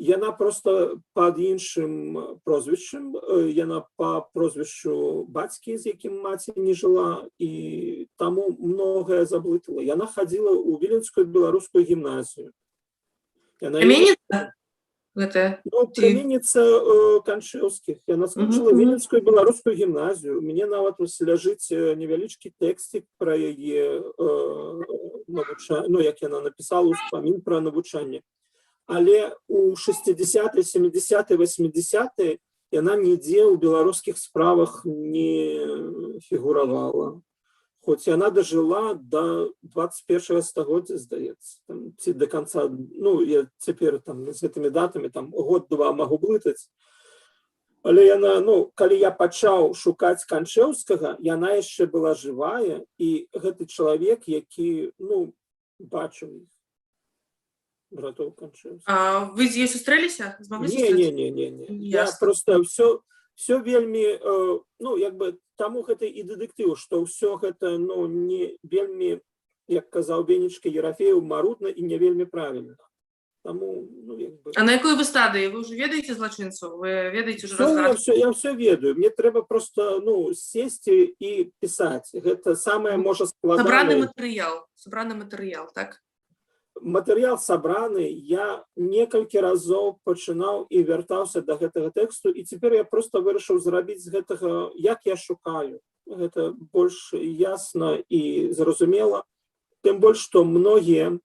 Яна просто пад іншым прозвішчам, яна па прозвішчу бацькі, з якім маці не жыла, і таму многае заблытала. Яна хадзіла ў Віленскую беларускую гімназію. Пляменніца? Пляменніца Канчэўскіх. Яна скончыла Віленскую беларускую гімназію. У мяне нават ляжыць невялічкі тэкстик пра яе навучанне, як яна напісала ўспамін пра навучанне. Але у 60-е, 70-е, 80-е яна нідзе ў беларускіх справах не фігуравала. Хоць яна дажыла до 21-го стагоддзя, здаецца, ці до конца, я цяпер з гэтымі датамі год-два магу блытаць. Але яна, калі я пачаў шукаць Канчэўскага, яна яшчэ была жывая, і гэты чалавек, які, бачыў іх. Братоў Канчэўскіх. А вы з ёй сустрэліся? Не. Я просто все вельмі, таму гэта і дэтэктыў, што ўсё гэта, не вельмі, як казаў Венечка Ерафеев, марудна і не вельмі правільна. Таму, А на якой вы стадыі? Вы ўжо ведаеце злачынцу? Вы ведаеце ўжо разгадку? Я все ведаю. Мне трэба просто, сесці і пісаць. Гэта самае, можа, складанае. Сабраны матэрыял, так? Матэрыял сабраны, я некалькі разоў пачынаў і вяртаўся да гэтага тэксту, і цяпер я проста вырашыў зрабіць з гэтага, як я шукаю. Гэта больш ясна і зразумела. Тым больш, што многія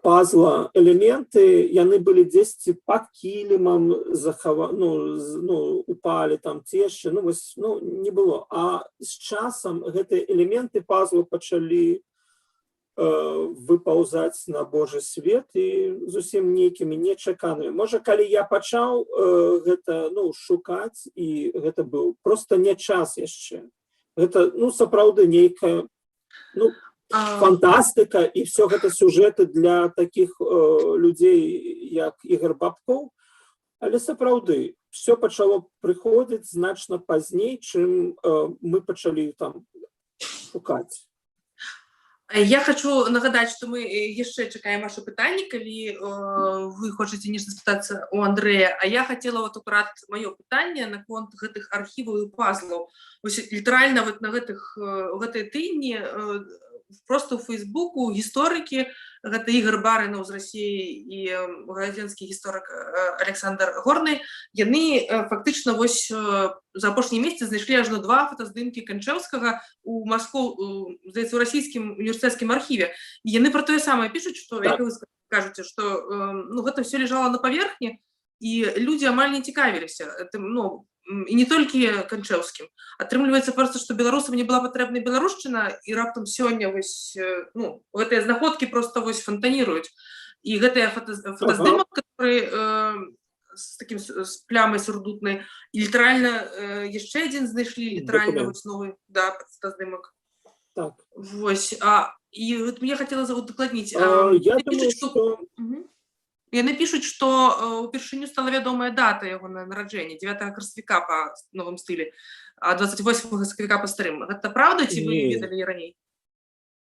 пазла элементы, яны былі дзесьці пад кілімам упалі там ці яшчэ, не было. А з часам гэтыя элементы пазлу пачалі выпаўзаць на Божы свет і зусім нейкімі нечаканымі. Можа, калі я пачаў гэта шукаць, і гэта быў проста не час яшчэ. Гэта, сапраўды, нейкая фантастыка, і все гэта сюжэты для такіх людзей, як Ігор Бабкоў. Але сапраўды, все пачало прыходзіць значна пазней, чым мы пачалі там шукаць. Я хочу нагадаць, што мы яшчэ чакаем ваше пытанне, калі вы хочаце нешта спытацца у Андрэя. А я хацела акурат маё пытанне наконт гэтых архіваў і пазлаў. Літаральна на гэтай тыдні просто ў Фейсбуку гісторыкі, гэта Ігор Барынаў з Расіі і грамадзянскі гісторык Александр Горны, яны фактычна за апошнія месяцы знайшлі ажно 2 фотаздымкі Канчэўскага у здаецца, у расійскім універсітэцкім архіве. І яны пра тое самае пішуць, што, як вы кажаце, што гэта все лежала на паверхні, і людзі амаль не цікавіліся. І не толькі Канчэўскім. Атрымліваецца проста, што беларусам не была патрэбна беларушчына, і раптам сёння гэтыя знаходкі проста фантаніруюць. І гэтыя фотаздымак, который з плямай сурдутнай, і літаральна яшчэ адзін знайшлі, літаральна новы фотаздымак. Так. І мне хацела удакладніць. Я думаю, што... Яны пішуць, што упершыню стала вядомая дата яго нараджэння, 9 красавіка па новым стылі, а 28 красавіка па старым. Гэта праўда, ці вы ведалі раней?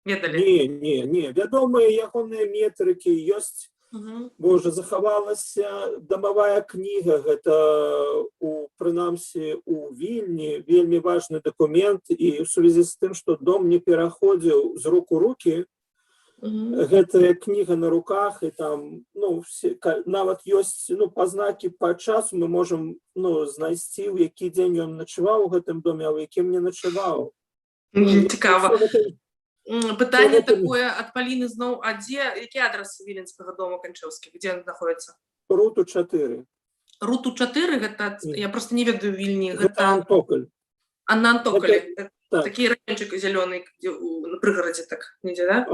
Ведалі? Не. Вядомыя ягоныя метрыкі ёсць. Божа, захавалася дамавая кніга, гэта, прынамсі, у Вільні, вельмі важны дакумент, і ў сувязі з тым, што дом не пераходзіў з рук у рукі, гэтая кніга на руках, і там, нават ёсць, пазнакі па часу мы можам, знайсці, у які дзень ён начаваў у гэтым доме, а ў якім не начаваў. Цікава. Пытанне такое ад Паліны зноў, а які адрас віленскага дома Канчэўскіх, дзе ён знаходзіцца? Руту 4. Руту 4, гэта, я проста не ведаю Вільні. Гэта Антоколь. А на Антоколі. Так. Такі раёнчык зялёны на прыгарадзе, так, недзе, да?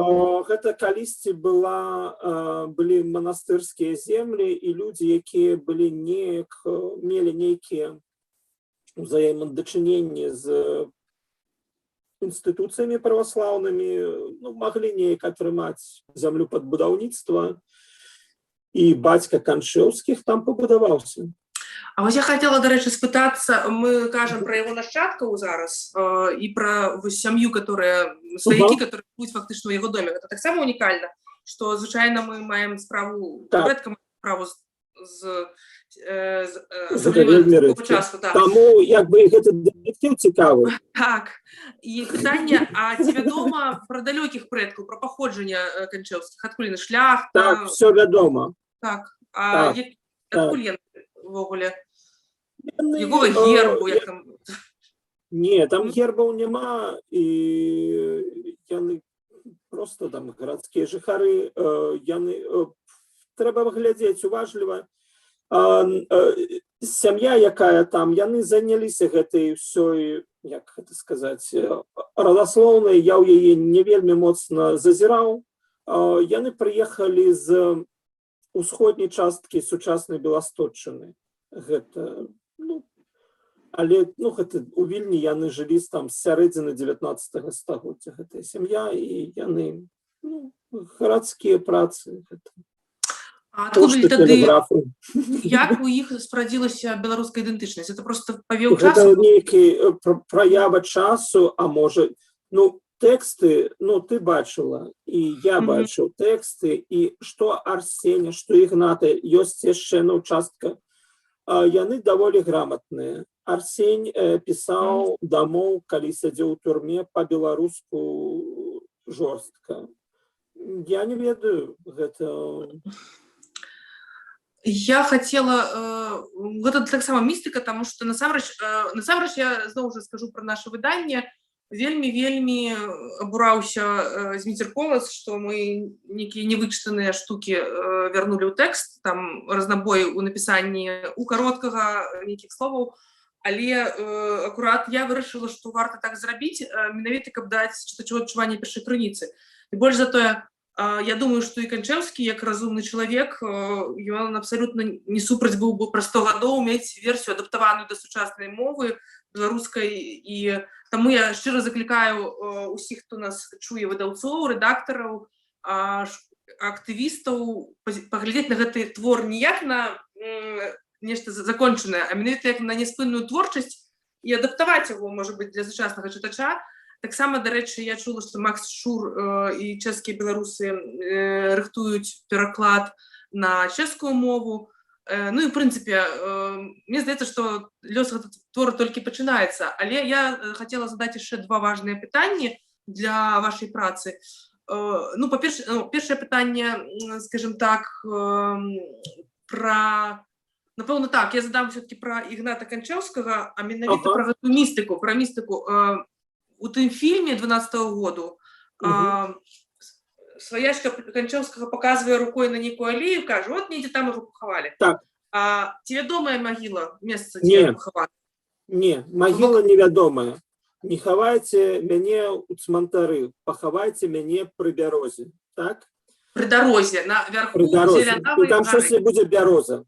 Гэта калісьці былі манастырскія землі, і людзі, якія мелі нейкія ўзаемадачыненні з інстытуцыямі праваслаўнымі, маглі неяк атрымаць зямлю пад будаўніцтва, і бацька Канчэўскіх там пабудаваўся. А вось я хацела, дарэчы, спытацца, мы кажам пра яго нашчадкаў зараз і пра сям'ю, сваякі, которые будуць фактычна ў яго доме. Гэта таксама унікальна, што звычайна мы маем справу, рэдка маем справу з часу. Таму гэты дэтектыў цікавы. Так. І пытанне, а ці вядома пра далёкіх прэдкаў, пра паходжанне Канчэўскіх, адкуль яны шляхта? Так, все вядома. Так. А адкуль яны ўвогуле? Якога гербу? Не, там гербаў няма, і яны проста там гарадскія жыхары, трэба глядзець уважліва. Сям'я, якая там, яны заняліся гэтай ўсёй, як гэта сказаць, радаслоўнай, я ў яе не вельмі моцна зазіраў. Яны прыехалі з усходняй часткі сучаснай Беласточчыны. Гэта, але гэта у Вільні яны жылі там з сярэдзіны 19 стагоддзя, гэтая сям'я, і яны гарадскія працы. А адкуль тады, як у іх спрадзілася беларуская ідэнтычнасць? Это просто павеў часу? Гэта нейкі праява часу, а можа, тэксты, ты бачыла, і я бачыў тэксты, і што Арсеня, што Ігната, ёсць яшчэ частка. Яны даволі грамотныя. Арсень пісаў дамоў, калі сядзеў у турме, па-беларуску жорстка. Я не ведаю, гэта... Я хацела... Гэта таксама містыка, таму што насамрэч я зноў жа скажу пра наша выданне, вельмі абураўся Зміцер Колас, што мы нейкія невычытаныя штукі вярнулі ў тэкст, там разнабой у напісанні у кароткага нейкіх словаў, але акурат я вырашыла, што варта так зрабіць, менавіта каб даць чытачу адчуванне першай крыніцы. І больш за тое, я думаю, што і Канчэўскі, як разумны чалавек, ён абсалютна не супраць быў бы пра 100 гадоў мець версію адаптаваную да сучаснай мовы беларускай, і таму я шчыра заклікаю усіх, хто нас чуе, выдаўцоў, рэдактараў, актывістаў, паглядзець на гэты твор не як на нешта закончанае, а менавіта як на няспынную творчасць і адаптаваць яго, можа быць, для сучаснага чытача. Таксама, дарэчы, я чула, што Макс Шур і чэшскія беларусы рыхтуюць пераклад на чэшскую мову. Ну і, в прынцыпе, мне здаецца, што лёс гэтага твора толькі пачынаецца. Але я хацела задаць яшчэ два важныя пытанні для вашай працы. Першае пытанне, скажем так, напэўна, так, я задам все-таки пра Ігната Канчэўскага, а менавіта пра гэту містыку, У тым фільме 12-го году сваячка Канчэўскага паказвае рукой на нейкую алею, кажа, от недзе там яго пахавалі. Так. Ці вядомае магіла, месца, дзе яго пахавалі? Не, магіла невядомая. Не хавайце мяне ў цмантары, пахавайце мяне пры бярозе. Так? Пры дарозе, на вярху зелянавай гары. Там щось будзе бяроза.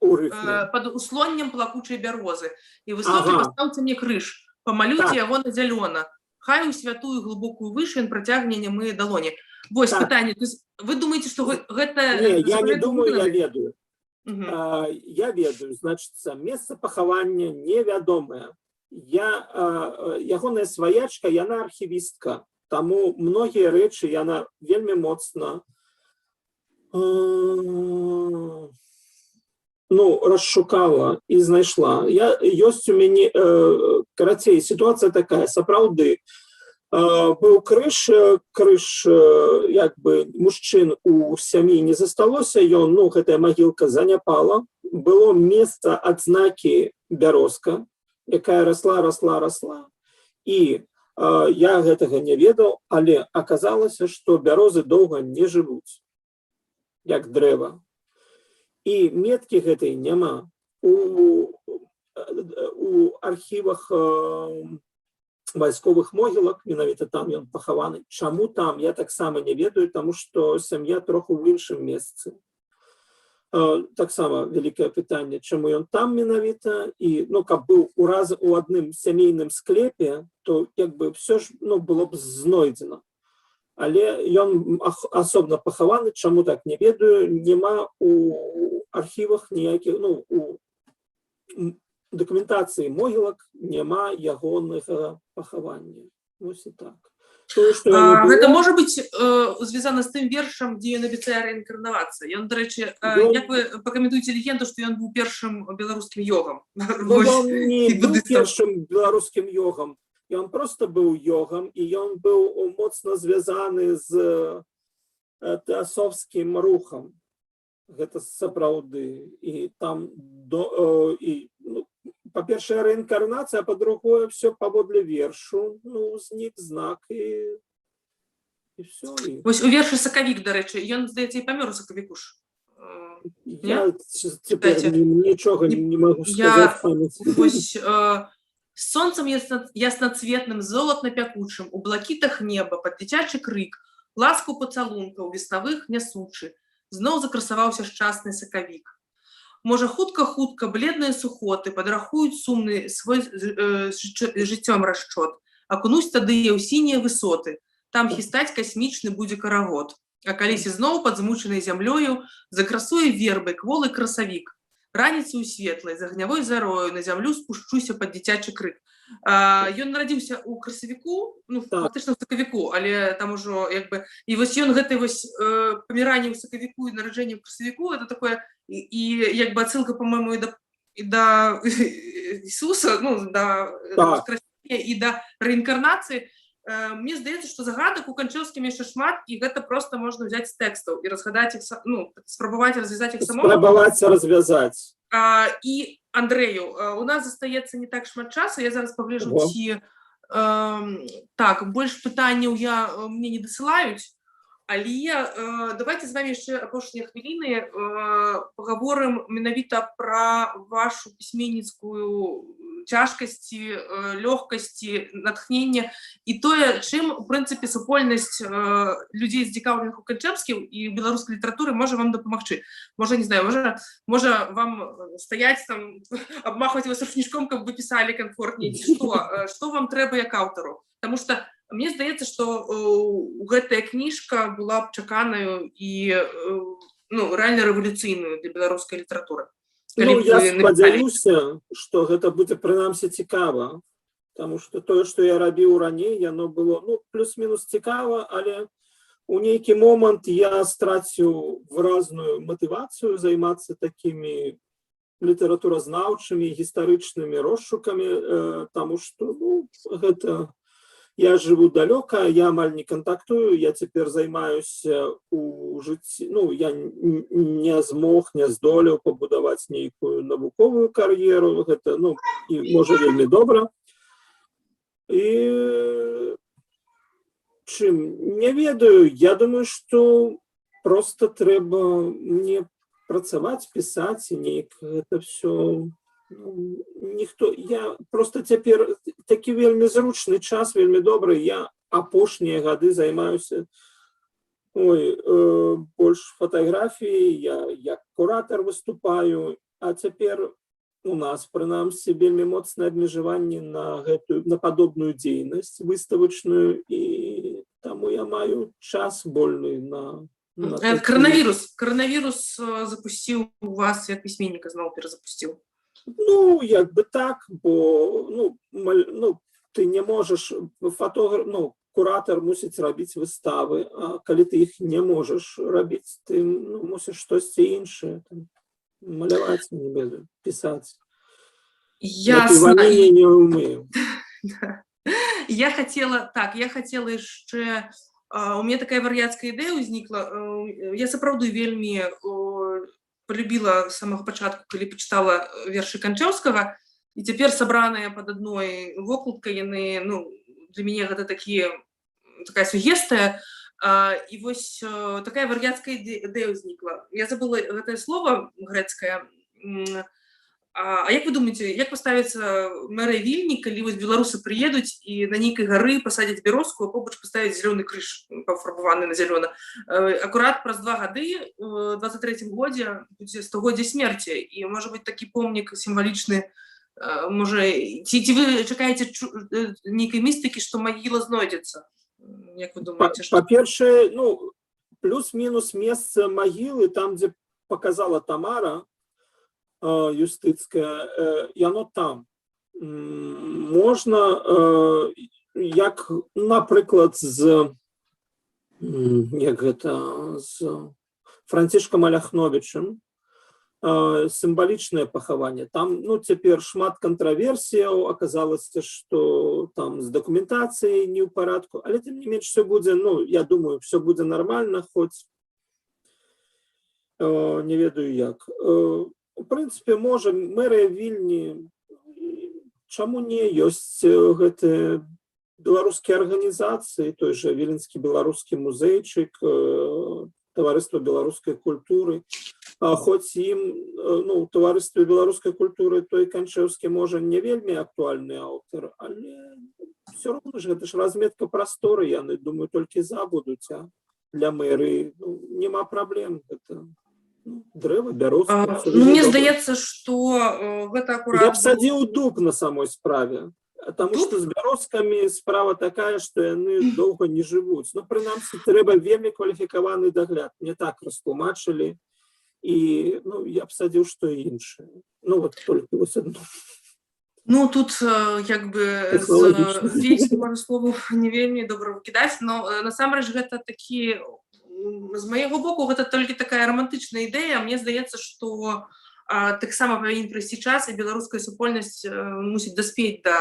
Пад услоннем плакучай бярозы. І высокі пастаўце мне крыж. Памалюйце яго на зялёна. Хай у святую глыбокую выш ён працягне нямыя далоні. Вось пытанне. Вы думаеце, што гэта... Не, я не думаю, я ведаю. Я ведаю, значыцца, месца пахавання невядомае. Ягоная сваячка, яна архівістка. Таму многія рэчы яна вельмі моцна расшукала і знайшла. Ёсць у мяне, карацей, сітуацыя такая, сапраўды, быў крыж, як бы, мужчын у сям'і не засталося, гэтая магілка заняпала, было месца адзнакі бярозка, якая расла, і я гэтага не ведаў, але аказалася, што бярозы доўга не жывуць, як дрэва. І меткі гэтай няма. У архівах вайсковых могілак, менавіта там ён пахаваны. Чаму там, я таксама не ведаю, таму што сям'я троху ў іншым месцы. Таксама вялікае пытанне, чаму ён там менавіта, і каб быў у адным сямейным склепе, то як бы все ж было б знойдзена. Але ён асобна пахаваны, чаму так не ведаю, няма у архівах ніякіх, у дакументацыі могілак няма ягонага пахавання. Вось і так. Гэта можа быць звязана з тым вершам, дзе ён абяцае рэінкарнавацца. Ён, дарэчы, як вы пакаментуеце легенду, што ён быў першым беларускім йогам? Ён не быў першым беларускім йогам. Ён проста быў йогам, і ён быў моцна звязаны з тэасофскім рухам. Гэта сапраўды. І там, па-першае, рэінкарнацыя, а па-другое, все паводле вершу, знік знак, і все. Вось у вершы «Сакавік», дарэчы, ён, здаецца, і памёр у сакавіку ж. Я цяпер нічога не магу сказаць. Вось з сонцам яснацветным, золатна-пякучым, у блакітах неба, пад дзіцячы крык, ласку пацалункаў веснавых нясучы, зноў закрасаваўся шчасны сакавік. Можа, хутка-хутка бледныя сухоты падрахуюць сумны свой жыццём расчот, акунуць тады ў сінія высоты, там хістаць касмічны будзе карагод. А калісьці зноў пад змучанай зямлёю закрасуе вербай кволы красавік. Раніцаю светлай, з агнявой зарою на зямлю спушчуся пад дзіцячы крык. Ён нарадзіўся ў красавіку, фактычна ў сакавіку, але там ужо як бы... І вось ён гэтай вось паміранне ў сакавіку і нараджэнне ў красавіку, это такое, і як бы адсылка, па-моему, і да Ісуса, да красавіка, і да рэінкарнацыі. Мне здаецца, што загадак у Канчэўскім яшчэ шмат, і гэта проста можна ўзяць з тэкстаў і разгадаць іх, спрабаваць развязаць іх самому. Спрабаваць развязаць. І, Андрэю, у нас застаецца не так шмат часу, я зараз пагляджу, ці больш пытанняў мне не дасылаюць, але давайте з вами яшчэ апошнія хвіліны пагаворым менавіта пра вашу пісьменніцкую цяжкасці, лёгкасці, натхнення і тое, чым, у прынцыпе, супольнасць людзей, зацікаўленых у Канчэўскім і беларускай літаратуры можа вам дапамагчы. Можа, не знаю, можа вам стаяць там, абмахваць вас ручнічком, каб вы пісалі камфортней, ці што вам трэба як аўтару? Таму што мне здаецца, што гэтая кніжка была б чаканаю і рэальна рэвалюцыйную для беларускай літаратуры. Я спадзяюся, што гэта будзе прынамсі цікава, таму што тое, што я рабіў раней, яно было плюс-мінус цікава, але у нейкі момант я страціў выразную матывацыю займацца такімі літаратуразнаўчымі, гістарычнымі розшукамі, таму што гэта... Я жыву далёка, я амаль не кантактую, я цяпер займаюся у жыцці, я не змог, не здолеў пабудаваць нейкую навуковую кар'еру, гэта, і можа вельмі добра. І чым, не ведаю, я думаю, што проста трэба мне працаваць, пісаць, і неяк гэта все... я просто цяпер такі вельмі зручны час, вельмі добры, я апошнія гады займаюся больш фатаграфіяй, я як куратар выступаю, а цяпер у нас прынамсі вельмі моцнае абмежаванне на падобную дзейнасць выставачную, і таму я маю час вольны на Коронавірус запусціў вас як пісьменніка, зноў перазапусціў. Як бы так, бо ты не можаш, фотограф, куратар мусіць рабіць выставы, а калі ты іх не можаш рабіць, ты мусіш штосьці іншае, маляваць, не ведаю, пісаць. Ясна. Я не ўмею. Я хацела яшчэ, у мяне такая вар'яцкая ідэя ўзнікла, я сапраўды вельмі полюбіла з самага пачатку, калі пачытала вершы Канчэўскага, і цяпер сабраныя пад адной вокладкай, яны, для мяне гэта такая сугестыя, і вось такая вар'яцкая ідэя ўзнікла. Я забыла гэтае слово грэцкае, А як вы думаеце, як паставіцца мэрыя Вільні, калі вось беларусы прыедуць і на нейкай гары пасадзяць бярозку, а побач паставяць зялёны крыж, пафарбаваны на зялёна. Акурат праз 2 гады, у 23-м годзе будзе 100годдзе смерці, і можа быць такі помнік сімвалічны. Можа, ці вы чакаеце нейкай містыкі, што магіла знойдзецца? Як вы думаеце? Па-першае, ну, плюс-мінус месца магілы, там, дзе показала Тамара Юстыцкая, яно там. Можна, як, напрыклад, з Францішкам Аляхновічым, сімвалічнае пахаванне. Там, ну, цяпер шмат кантраверсіяў, аказалася, што там з дакументацыяй не ў парадку, але тым не менш все будзе, ну, я думаю, все будзе нармальна, хоць не ведаю як. У прынцыпе, можа, мэрыя Вільні, чаму не, ёсць гэтыя беларускія арганізацыі, той жа Віленскі беларускі музейчык, таварыства беларускай культуры, хоць ім, ну, у таварыстве беларускай культуры той Канчэўскі, можа, не вельмі актуальны аўтар, але все роўна ж, гэта ж разметка прасторы, яны, думаю, толькі забудуць, а для мэрыі, ну, няма праблем, гэта дрэва, бярозка. Мне здаецца, што гэта акурат... Я б садзіў дуб на самой справе, таму што з бярозкамі справа такая, што яны доўга не жывуць. Ну, прынамсі, трэба вельмі кваліфікаваны дагляд. Мне так растлумачылі, і, ну, я б садзіў што іншае. Ну, вот толькі вось адно. Ну, тут, як бы, з вельмі, можа, слову, не вельмі добра выкідаць, но насамрэч гэта такі... З майго боку, гэта толькі такая романтычная ідэя. Мне здаецца, што таксама павінен прыйсці час, і беларуская супольнасць мусіць даспець да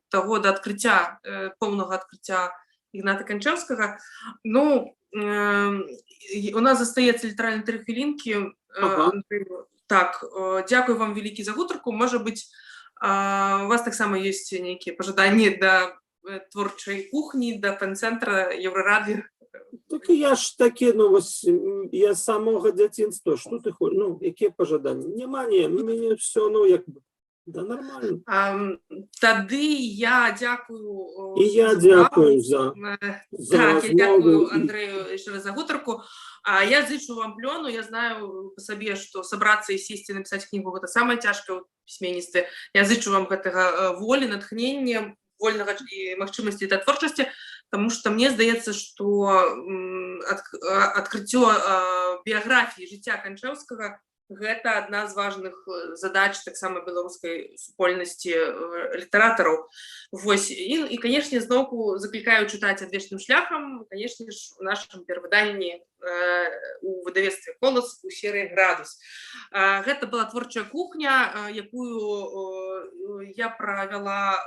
таго, да адкрыцця, поўнага адкрыцця Ігната Канчэўскага. Ну, у нас застаецца літаральна 3 хвілінкі. Так, дзякую вам вялікі за гутарку. Можа быць, у вас таксама ёсць нейкія пажаданні да творчай кухні, да пэн-цэнтра Еўрарадыё? Так і я ж такі, ну, вось, я з самога дзяцінства, што ты хочаш, ну, якія пажаданні? Няма, не, мяне все, ну, як бы, да, нормально. Тады я дзякую... І я дзякую за Так, я дзякую Андрэю яшчэ раз за гутарку. Я зычу вам плёну, я знаю па сабе, што сабрацца і сесці напісаць кнігу — гэта самае цяжкае ў пісьменніцтве. Я зычу вам гэтага волі, натхнення, вольнага і магчымасці да творчасці, таму што мне здаецца, што адкрыццё біяграфіі жыцця Канчэўскага гэта адна з важных задач таксама беларускай супольнасці літаратараў. Вось, і канешне, зноўку заклікаю чытаць «Адвечным шляхам», канешне ж, у нашым перавыданні у выдавецтве «Колас» у серыі «Градус». Гэта была творчая кухня, якую я правяла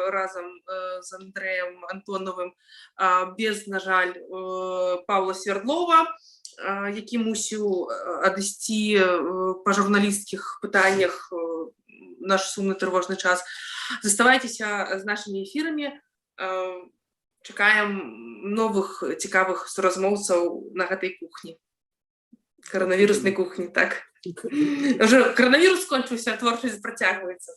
разам з Андрэем Антоновым, без, на жаль, Паўла Свердлова, які мусіў адысці па журналісцкіх пытаннях наш сумны трывожны час. Заставайцеся з нашымі эфірамі. Чакаем новых цікавых суразмоўцаў на гэтай кухні. Каранавіруснай кухні, так. Уже каранавірус скончыўся, творчасць працягваецца.